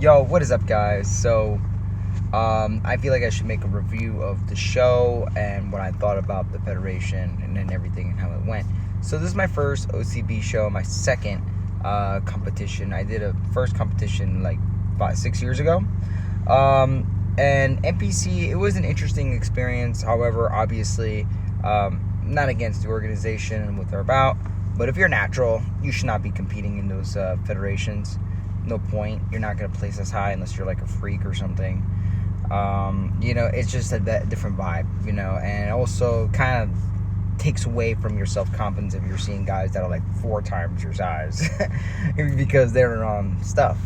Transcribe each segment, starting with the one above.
Yo, what is up, guys? So, I feel like I should make a review of the show and what I thought about the Federation and then everything and how it went. So this is my first OCB show, my second competition. I did a first competition like 5-6 years ago. And NPC, it was an interesting experience. However, obviously, not against the organization and what they're about. But if you're natural, you should not be competing in those federations. No point. You're not going to place as high unless you're like a freak or something. It's just a different vibe, and also kind of takes away from your self-confidence if you're seeing guys that are like 4 times your size because they're on stuff.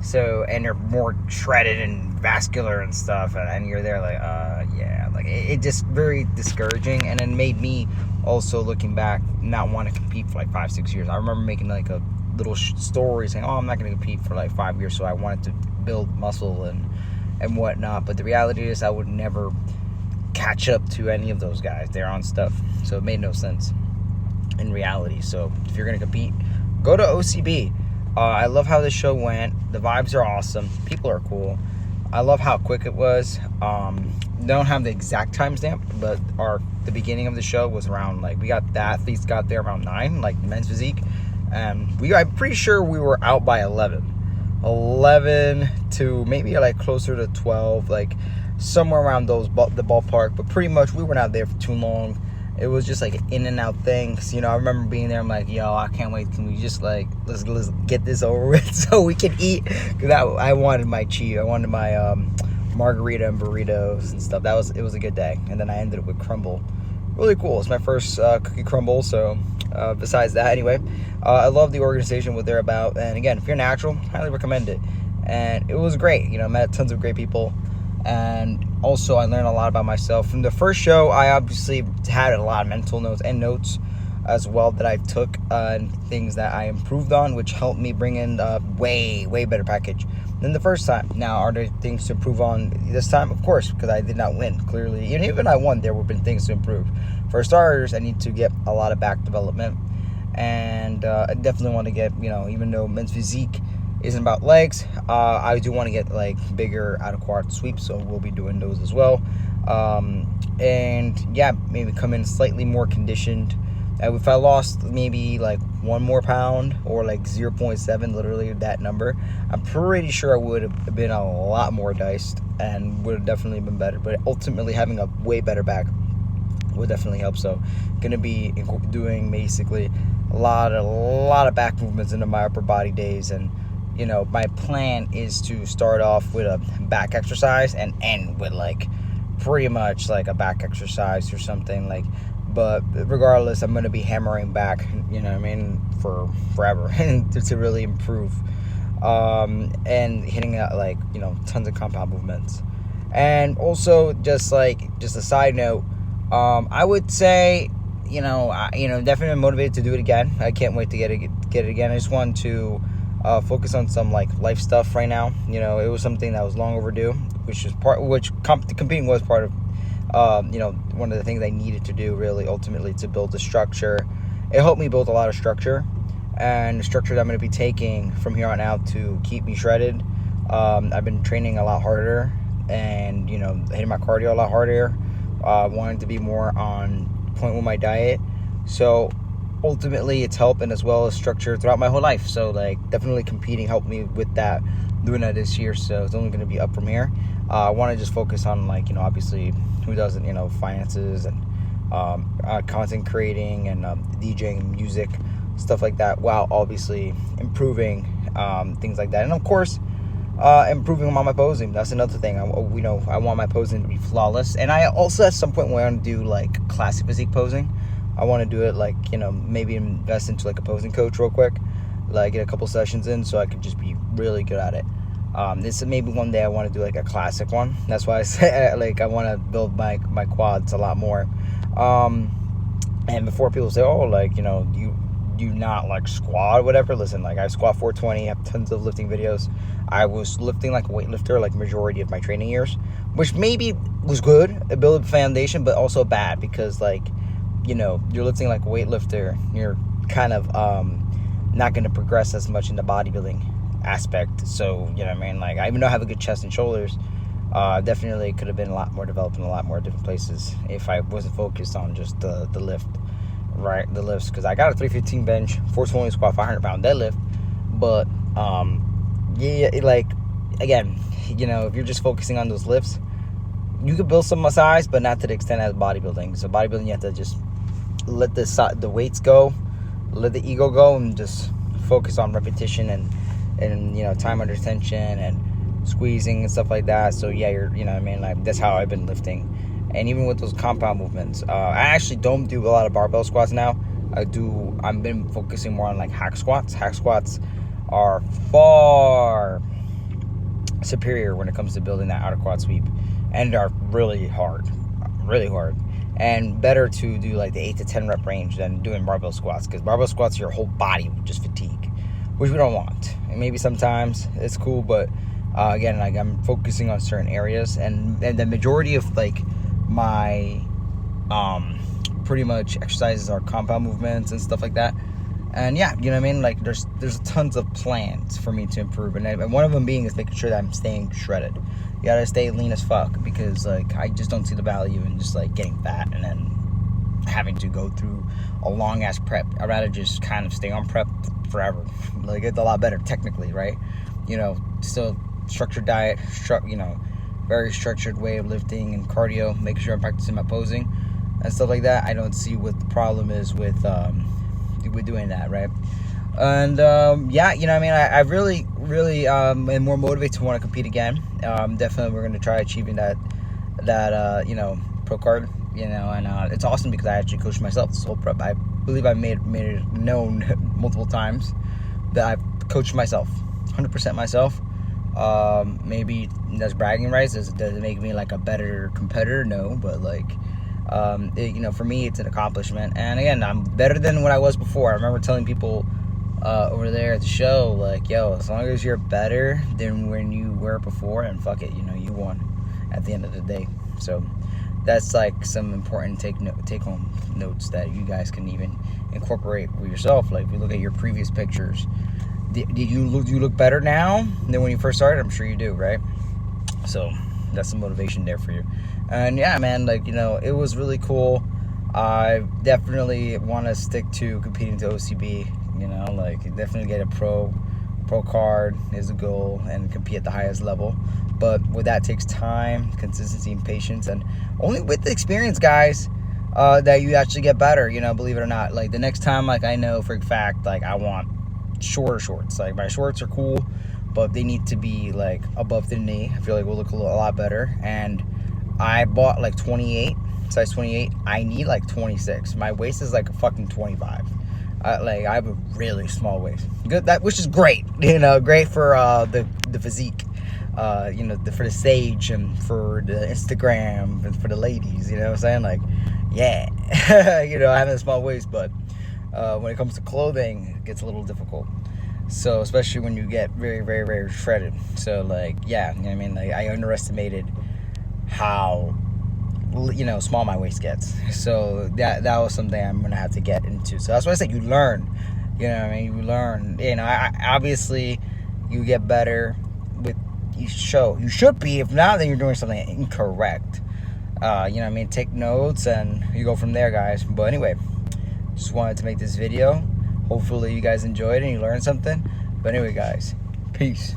So, and they're more shredded and vascular and stuff, and you're there like, it just very discouraging, and it made me also, looking back, not want to compete for like 5-6 years. I remember making like a little story saying, I'm not going to compete for like 5 years, so I wanted to build muscle and whatnot, but the reality is I would never catch up to any of those guys. They're on stuff, so it made no sense in reality. So if you're going to compete, go to OCB. I love how this show went. The vibes are awesome. People are cool. I love how quick it was. Don't have the exact timestamp, but the beginning of the show was around, like, the athletes got there around 9, like men's physique, and I'm pretty sure we were out by 11 to maybe like closer to 12, like somewhere around the ballpark. But pretty much we were not there for too long. It was just like an in and out thing. I remember being there. I'm like, yo, I can't wait. Can we just like let's get this over with so we can eat? Because I wanted my cheese. I wanted my margarita and burritos and stuff. It was a good day. And then I ended it with crumble. Really cool. It's my first cookie crumble. So besides that, anyway, I love the organization, what they're about. And again, if you're natural, highly recommend it. And it was great. Met tons of great people. And also, I learned a lot about myself. From the first show, I obviously had a lot of mental notes and notes as well that I took and things that I improved on, which helped me bring in a way better package than the first time. Now, are there things to improve on this time? Of course, because I did not win, clearly. And even if I won, there would have been things to improve. For starters, I need to get a lot of back development. And I definitely want to get, even though men's physique isn't about legs, I do want to get like bigger out of quad sweeps, so we'll be doing those as well. And yeah, maybe come in slightly more conditioned. If I lost maybe like 1 more pound or like 0.7, literally that number, I'm pretty sure I would have been a lot more diced and would have definitely been better. But ultimately, having a way better back would definitely help. So gonna be doing basically a lot of back movements into my upper body days. And my plan is to start off with a back exercise and end with like pretty much like a back exercise or something like. But regardless, I'm going to be hammering back, for forever to really improve. And hitting out like, tons of compound movements. And also just a side note, I would say, definitely motivated to do it again. I can't wait to get it again. I just want to focus on some like life stuff right now. It was something that was long overdue, competing was part of, one of the things I needed to do really ultimately to build the structure. It helped me build a lot of structure, and the structure that I'm going to be taking from here on out to keep me shredded. I've been training a lot harder and, hitting my cardio a lot harder, wanting to be more on point with my diet. So ultimately it's helping as well as structure throughout my whole life. So like definitely competing helped me with that, doing that this year. So it's only going to be up from here. I want to just focus on like, obviously who doesn't, finances and content creating and DJing, music, stuff like that, while obviously improving things like that. And of course, improving on my posing. That's another thing. I want my posing to be flawless. And I also at some point want to do like classic physique posing. I want to do it like, maybe invest into like a posing coach real quick, like get a couple sessions in so I could just be really good at it. This maybe one day I want to do like a classic one. That's why I say like I want to build my quads a lot more. And before people say, you not like squat or whatever, listen, like I squat 420, have tons of lifting videos. I was lifting like a weightlifter like majority of my training years, which maybe was good, a build a foundation, but also bad because like, you're lifting like a weightlifter, you're kind of not going to progress as much into bodybuilding aspect. So, you know what I mean? Like, even though I have a good chest and shoulders, definitely could have been a lot more developed in a lot more different places if I wasn't focused on just the lift, right? The lifts, because I got a 315 bench, 420 squat, 500-pound deadlift, but yeah, like, again, you know, if you're just focusing on those lifts, you could build some size, but not to the extent as bodybuilding. So bodybuilding, you have to just let the weights go, let the ego go, and just focus on repetition and you know, time under tension and squeezing and stuff like that. So yeah, you know what I mean, like, that's how I've been lifting. And even with those compound movements, I actually don't do a lot of barbell squats now. I've been focusing more on like hack squats. Hack squats are far superior when it comes to building that outer quad sweep, and are really hard, and better to do like the 8 to 10 rep range than doing barbell squats, because barbell squats, your whole body will just fatigue, which we don't want. And maybe sometimes it's cool, but again, like, I'm focusing on certain areas, and the majority of like my pretty much exercises are compound movements and stuff like that. And yeah, you know what I mean, like, there's tons of plans for me to improve, and one of them being is making sure that I'm staying shredded. You gotta stay lean as fuck, because like, I just don't see the value in just like getting fat and then having to go through a long ass prep. I'd rather just kind of stay on prep forever. Like, it's a lot better technically, right? You know, still structured diet, you know, very structured way of lifting and cardio, making sure I'm practicing my posing and stuff like that. I don't see what the problem is with doing that, right? And yeah, you know what I mean, I really am more motivated to want to compete again. Definitely we're going to try achieving that you know, pro card, you know. And it's awesome because I actually coached myself this whole prep. I believe I made it known multiple times that I've coached myself 100% myself. Maybe that's bragging rights. Does it make me like a better competitor? No, but like, you know, for me, it's an accomplishment. And again, I'm better than what I was before. I remember telling people over there at the show, like, yo, as long as you're better than when you were before, and fuck it, you know, you won at the end of the day. So that's like some important take home notes that you guys can even incorporate with yourself. Like, if you look at your previous pictures, do you look better now than when you first started? I'm sure you do, right? So that's some motivation there for you. And yeah, man, like, you know, it was really cool. I definitely want to stick to competing to OCB, you know, like, definitely get a pro card is a goal, and compete at the highest level. But with that takes time, consistency, and patience, and only with the experience, guys, that you actually get better, you know, believe it or not. Like, the next time, like, I know for a fact, like, I want shorter shorts. Like, my shorts are cool, but they need to be like above the knee. I feel like we'll look a lot better. And I bought like 28, size 28. I need like 26. My waist is like a fucking 25. Like, I have a really small waist. Good, which is great. You know, great for the physique. You know, for the stage and for the Instagram and for the ladies. You know what I'm saying? Like, yeah, you know, having a small waist, but when it comes to clothing, it gets a little difficult. So, especially when you get very, very, very shredded. So, like, yeah, you know what I mean? Like, I underestimated how, you know, small my waist gets. So that was something I'm gonna have to get into. So that's why I said you learn. You know what I mean? You learn. You know, I obviously you get better with you should be. If not, then you're doing something incorrect. You know what I mean? Take notes and you go from there, guys. But anyway, just wanted to make this video. Hopefully you guys enjoyed it and you learned something. But anyway, guys, peace.